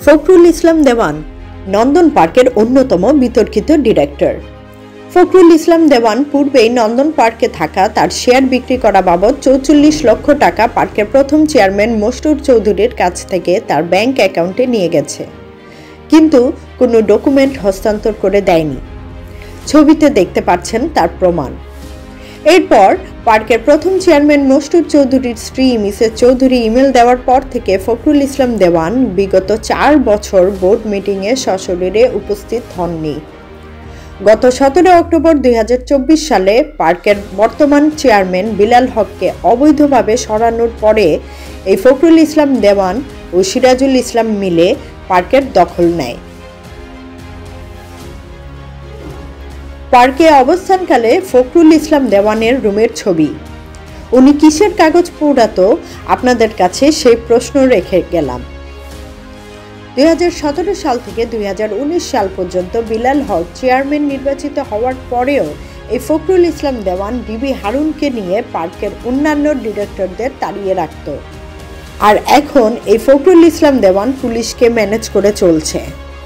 ফখরুল ইসলাম দেওয়ান নন্দন পার্কের অন্যতম বিতর্কিত ডিরেক্টর। ফখরুল ইসলাম দেওয়ান পূর্বেই নন্দন পার্কে থাকা তার শেয়ার বিক্রি করা বাবদ ৪৪ লক্ষ টাকা পার্কের প্রথম চেয়ারম্যান মশরুর চৌধুরীর কাছ থেকে তার ব্যাংক অ্যাকাউন্টে নিয়ে গেছে, কিন্তু কোনো ডকুমেন্ট হস্তান্তর করে দেয়নি। ছবিতে দেখতে পাচ্ছেন তার প্রমাণ। এরপর পার্কের প্রথম চেয়ারম্যান মশরুর চৌধুরীর স্ত্রী মিসেস চৌধুরী ইমেল দেওয়ার পর থেকে ফখরুল ইসলাম দেওয়ান বিগত ৪ বছর বোর্ড মিটিংয়ে সশরীরে উপস্থিত হননি। গত ১৭ অক্টোবর ২০২৪ সালে পার্কের বর্তমান চেয়ারম্যান বিলাল হককে অবৈধভাবে সরানোর পরে এই ফখরুল ইসলাম দেওয়ান ও সিরাজুল ইসলাম মিলে পার্কের দখল নেয়। পার্কে অবস্থানকালে ফখরুল ইসলাম দেওয়ানের রুমের ছবি। উনি কিসের কাগজ পোড়াতো আপনাদের কাছে সেই প্রশ্ন রেখে গেলাম। ২০১৭ সাল থেকে ২০১৯ সাল পর্যন্ত বিলাল হক চেয়ারম্যান নির্বাচিত হওয়ার পরেও এই ফখরুল ইসলাম দেওয়ান বিবি হারুনকে নিয়ে পার্কের অন্যান্য ডিরেক্টরদের তাড়িয়ে রাখত। আর এখন এই ফখরুল ইসলাম দেওয়ান পুলিশকে ম্যানেজ করে চলছে।